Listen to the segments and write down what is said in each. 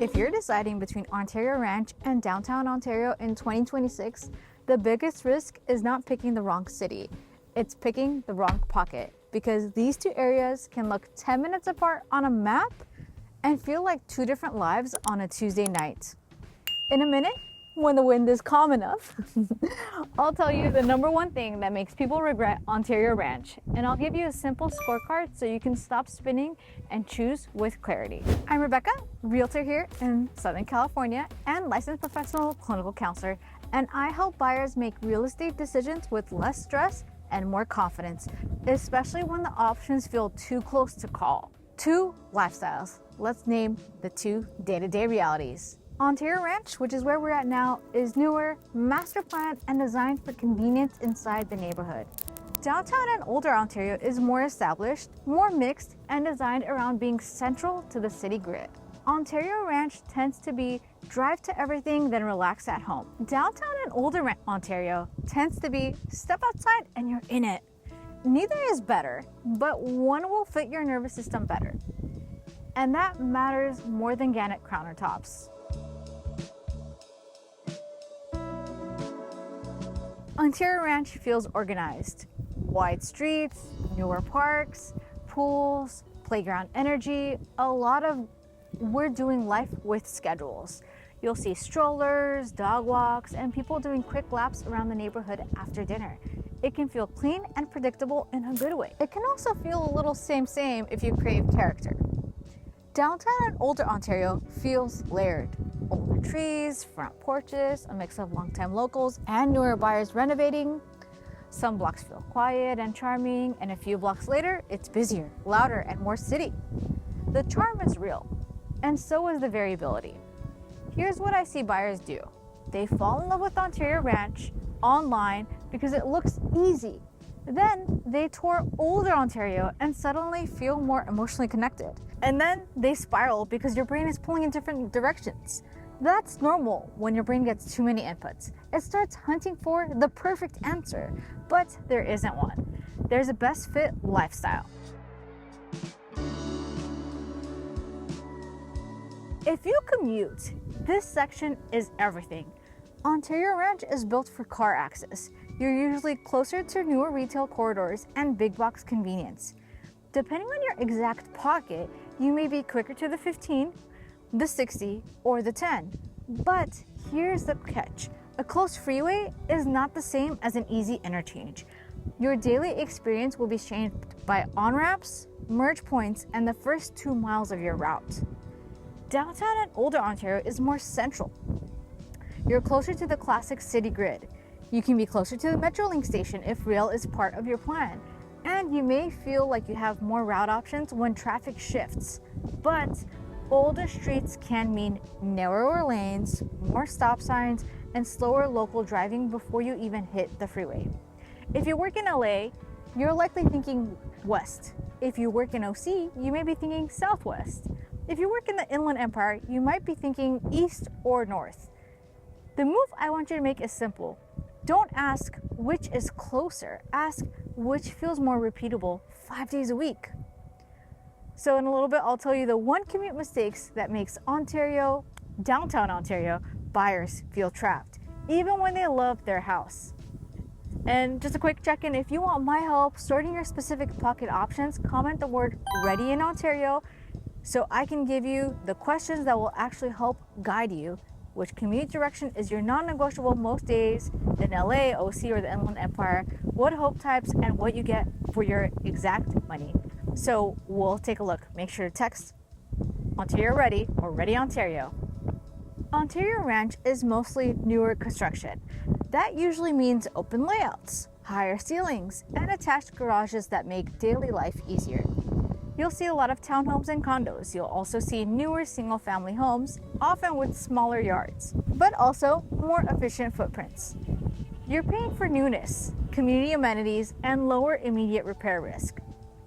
If you're deciding between Ontario Ranch and downtown Ontario in 2026, the biggest risk is not picking the wrong city. It's picking the wrong pocket, because these two areas can look 10 minutes apart on a map and feel like two different lives on a Tuesday night. In a minute, when the wind is calm enough, I'll tell you the number one thing that makes people regret Ontario Ranch, and I'll give you a simple scorecard so you can stop spinning and choose with clarity. I'm Rebecca, realtor here in Southern California and licensed professional clinical counselor, and I help buyers make real estate decisions with less stress and more confidence, especially when the options feel too close to call. Two lifestyles. Let's name the two day-to-day realities. Ontario Ranch, which is where we're at now, is newer, master planned, and designed for convenience inside the neighborhood. Downtown and older Ontario is more established, more mixed, and designed around being central to the city grid. Ontario Ranch tends to be drive to everything, then relax at home. Downtown and older Ontario tends to be step outside and you're in it. Neither is better, but one will fit your nervous system better. And that matters more than granite countertops. Ontario Ranch feels organized. Wide streets, newer parks, pools, playground energy, a lot of we're doing life with schedules. You'll see strollers, dog walks, and people doing quick laps around the neighborhood after dinner. It can feel clean and predictable in a good way. It can also feel a little same if you crave character. Downtown and older Ontario feels layered. Older trees, front porches, a mix of longtime locals and newer buyers renovating. Some blocks feel quiet and charming, and a few blocks later, it's busier, louder, and more city. The charm is real, and so is the variability. Here's what I see buyers do. They fall in love with Ontario Ranch online because it looks easy. Then they tour older Ontario and suddenly feel more emotionally connected. And then they spiral because your brain is pulling in different directions. That's normal when your brain gets too many inputs. It starts hunting for the perfect answer, but there isn't one. There's a best fit lifestyle. If you commute, this section is everything. Ontario Ranch is built for car access. You're usually closer to newer retail corridors and big box convenience. Depending on your exact pocket, you may be quicker to the 15, the 60, or the 10. But here's the catch. A close freeway is not the same as an easy interchange. Your daily experience will be shaped by on-ramps, merge points, and the first 2 miles of your route. Downtown and older Ontario is more central. You're closer to the classic city grid. You can be closer to the Metrolink station if rail is part of your plan. And you may feel like you have more route options when traffic shifts. But older streets can mean narrower lanes, more stop signs, and slower local driving before you even hit the freeway. If you work in LA, you're likely thinking west. If you work in OC, you may be thinking southwest. If you work in the Inland Empire, you might be thinking east or north. The move I want you to make is simple. Don't ask which is closer, ask which feels more repeatable 5 days a week. So in a little bit, I'll tell you the one commute mistakes that makes downtown Ontario, buyers feel trapped, even when they love their house. And just a quick check-in, if you want my help sorting your specific pocket options, comment the word ready in Ontario so I can give you the questions that will actually help guide you. Which commute direction is your non-negotiable most days in LA, OC, or the Inland Empire, what home types, and what you get for your exact money. So we'll take a look. Make sure to text Ontario Ready or Ready Ontario. Ontario Ranch is mostly newer construction. That usually means open layouts, higher ceilings, and attached garages that make daily life easier. You'll see a lot of townhomes and condos. You'll also see newer single-family homes, often with smaller yards, but also more efficient footprints. You're paying for newness, community amenities, and lower immediate repair risk.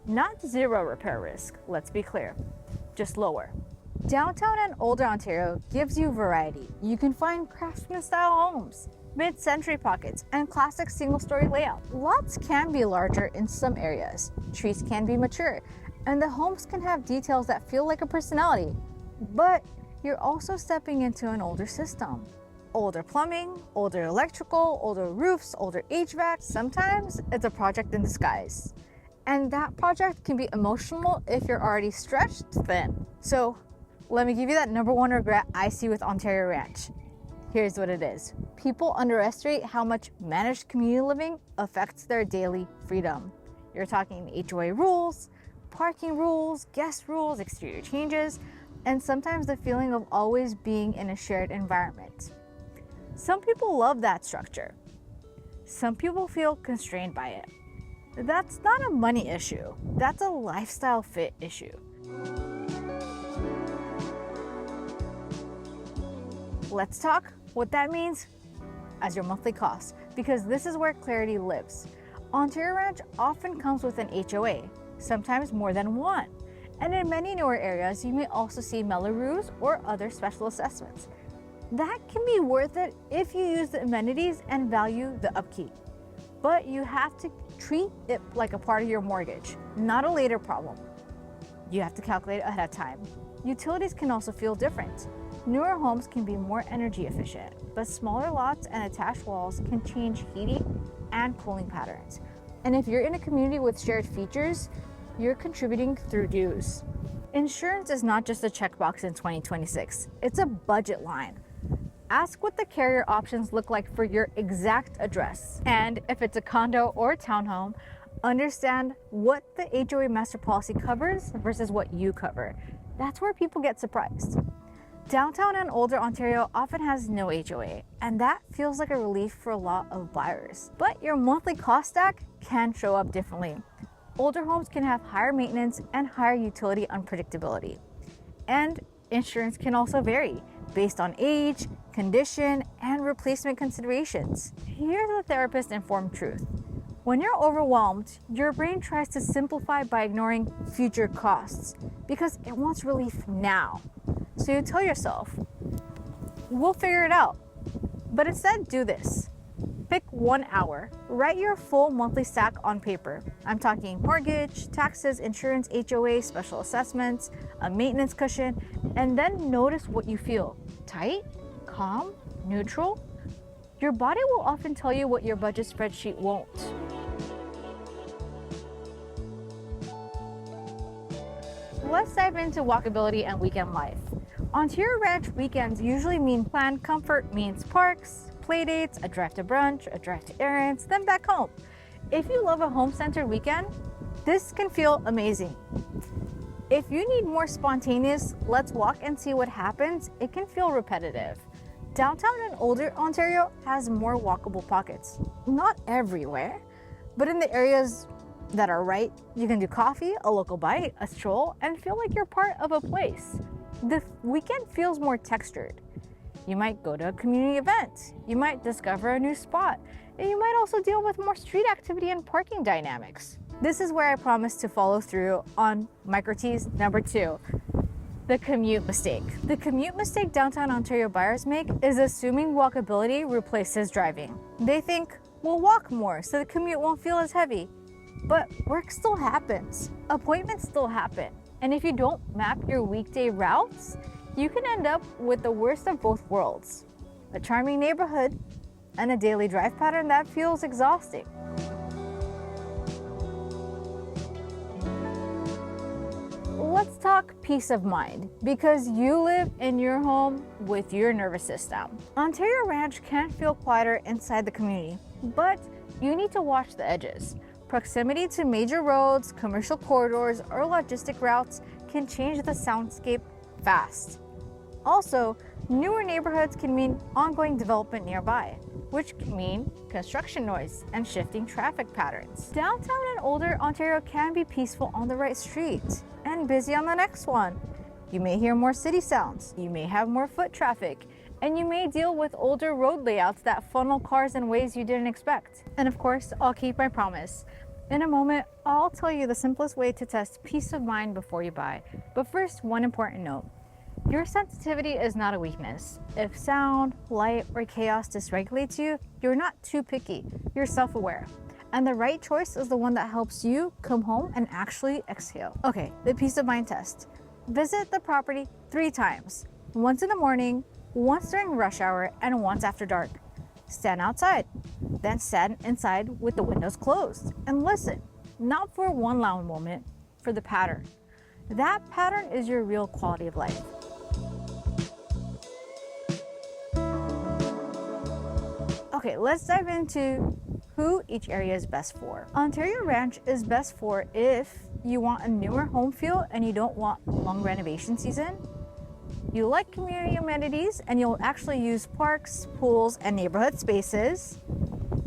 Not zero repair risk, let's be clear, just lower. Downtown and older Ontario gives you variety. You can find craftsman-style homes, mid-century pockets, and classic single-story layout. Lots can be larger in some areas. Trees can be mature, and the homes can have details that feel like a personality. But you're also stepping into an older system. Older plumbing, older electrical, older roofs, older HVAC. Sometimes it's a project in disguise. And that project can be emotional if you're already stretched thin. So let me give you that number one regret I see with Ontario Ranch. Here's what it is. People underestimate how much managed community living affects their daily freedom. You're talking HOA rules, parking rules, guest rules, exterior changes, and sometimes the feeling of always being in a shared environment. Some people love that structure. Some people feel constrained by it. That's not a money issue. That's a lifestyle fit issue. Let's talk what that means as your monthly cost, because this is where clarity lives. Ontario Ranch often comes with an HOA, sometimes more than one. And in many newer areas, you may also see Melloroos or other special assessments. That can be worth it if you use the amenities and value the upkeep. But you have to treat it like a part of your mortgage, not a later problem. You have to calculate ahead of time. Utilities can also feel different. Newer homes can be more energy efficient, but smaller lots and attached walls can change heating and cooling patterns. And if you're in a community with shared features, you're contributing through dues. Insurance is not just a checkbox in 2026, it's a budget line. Ask what the carrier options look like for your exact address. And if it's a condo or a townhome, understand what the HOA master policy covers versus what you cover. That's where people get surprised. Downtown and older Ontario often has no HOA, and that feels like a relief for a lot of buyers. But your monthly cost stack can show up differently. Older homes can have higher maintenance and higher utility unpredictability. And insurance can also vary based on age, condition, and replacement considerations. Here's the therapist-informed truth. When you're overwhelmed, your brain tries to simplify by ignoring future costs because it wants relief now. So you tell yourself, we'll figure it out. But instead, do this. Pick 1 hour. Write your full monthly stack on paper. I'm talking mortgage, taxes, insurance, HOA, special assessments, a maintenance cushion, and then notice what you feel. Tight? Calm? Neutral? Your body will often tell you what your budget spreadsheet won't. Let's dive into walkability and weekend life. Ontario Ranch weekends usually mean planned comfort means parks, playdates, a drive to brunch, a drive to errands, then back home. If you love a home-centered weekend, this can feel amazing. If you need more spontaneous, let's walk and see what happens, it can feel repetitive. Downtown and older Ontario has more walkable pockets. Not everywhere, but in the areas that are right, you can do coffee, a local bite, a stroll, and feel like you're part of a place. The weekend feels more textured. You might go to a community event, you might discover a new spot, and you might also deal with more street activity and parking dynamics. This is where I promise to follow through on micro T's number 2, the commute mistake. The commute mistake downtown Ontario buyers make is assuming walkability replaces driving. They think, we'll walk more so the commute won't feel as heavy. But work still happens, appointments still happen, and if you don't map your weekday routes, you can end up with the worst of both worlds. A charming neighborhood and a daily drive pattern that feels exhausting. Let's talk peace of mind, because you live in your home with your nervous system. Ontario Ranch can feel quieter inside the community, but you need to watch the edges. Proximity to major roads, commercial corridors, or logistic routes can change the soundscape fast. Also, newer neighborhoods can mean ongoing development nearby, which can mean construction noise and shifting traffic patterns. Downtown and older Ontario can be peaceful on the right street and busy on the next one. You may hear more city sounds, you may have more foot traffic, and you may deal with older road layouts that funnel cars in ways you didn't expect. And of course, I'll keep my promise. In a moment, I'll tell you the simplest way to test peace of mind before you buy. But first, one important note. Your sensitivity is not a weakness. If sound, light, or chaos dysregulates you, you're not too picky. You're self-aware. And the right choice is the one that helps you come home and actually exhale. Okay, the peace of mind test. Visit the property 3 times. once in the morning, once during rush hour, and once after dark. Stand outside, then stand inside with the windows closed and listen, not for one loud moment, for the pattern. That pattern is your real quality of life. Okay, let's dive into who each area is best for. Ontario Ranch is best for if you want a newer home feel and you don't want a long renovation season. You like community amenities and you'll actually use parks, pools, and neighborhood spaces.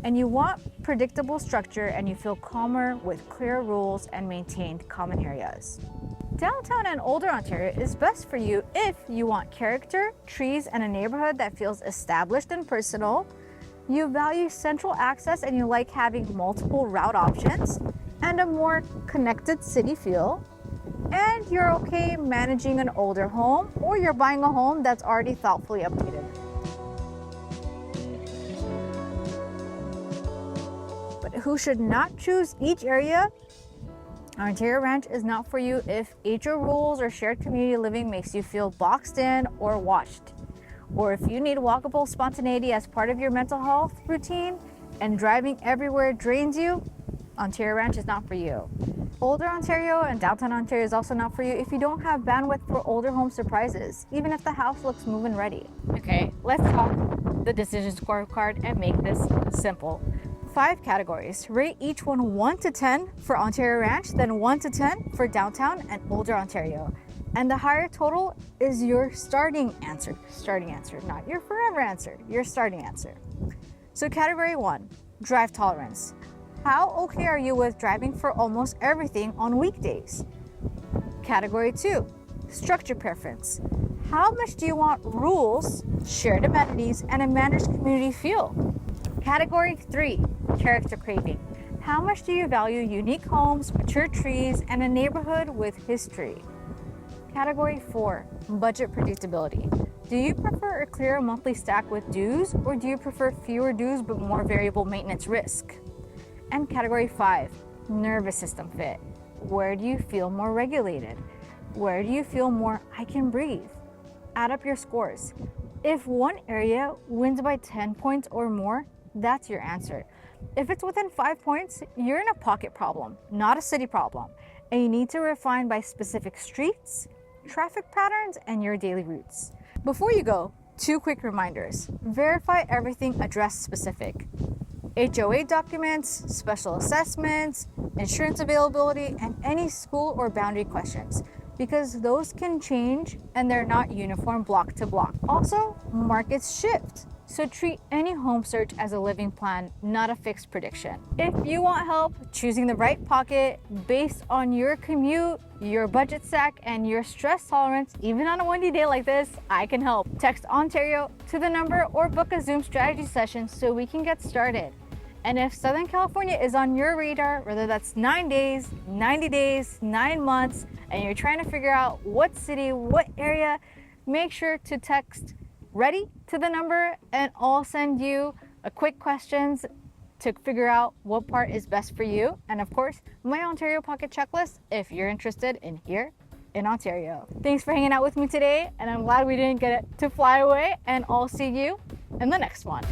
And you want predictable structure and you feel calmer with clear rules and maintained common areas. Downtown and older Ontario is best for you if you want character, trees, and a neighborhood that feels established and personal. You value central access and you like having multiple route options and a more connected city feel. And you're okay managing an older home, or you're buying a home that's already thoughtfully updated. But who should not choose each area? Ontario Ranch is not for you if HO rules or shared community living makes you feel boxed in or watched. Or if you need walkable spontaneity as part of your mental health routine and driving everywhere drains you, Ontario Ranch is not for you. Older Ontario and downtown Ontario is also not for you if you don't have bandwidth for older home surprises, even if the house looks move-in ready. Okay, let's talk the decision scorecard and make this simple. 5 categories. Rate each one 1 to 10 for Ontario Ranch, then 1 to 10 for downtown and older Ontario. And the higher total is your starting answer. Starting answer, not your forever answer, your starting answer. So category 1, drive tolerance. How okay are you with driving for almost everything on weekdays? Category 2, structure preference. How much do you want rules, shared amenities, and a managed community feel? Category 3, character craving. How much do you value unique homes, mature trees, and a neighborhood with history? Category 4, budget predictability. Do you prefer a clear monthly stack with dues, or do you prefer fewer dues but more variable maintenance risk? And category 5, nervous system fit. Where do you feel more regulated? Where do you feel more I can breathe? Add up your scores. If one area wins by 10 points or more, that's your answer. If it's within 5 points, you're in a pocket problem, not a city problem. And you need to refine by specific streets, traffic patterns, and your daily routes. Before you go, 2 quick reminders. Verify everything address specific. HOA documents, special assessments, insurance availability, and any school or boundary questions, because those can change and they're not uniform block to block. Also, markets shift, so treat any home search as a living plan, not a fixed prediction. If you want help choosing the right pocket based on your commute, your budget stack, and your stress tolerance, even on a windy day like this, I can help. Text Ontario to the number or book a Zoom strategy session so we can get started. And if Southern California is on your radar, whether that's 9 days, 90 days, 9 months, and you're trying to figure out what city, what area, make sure to text ready to the number and I'll send you a quick questions to figure out what part is best for you. And of course, my Ontario Pocket Checklist if you're interested in here in Ontario. Thanks for hanging out with me today, and I'm glad we didn't get it to fly away, and I'll see you in the next one.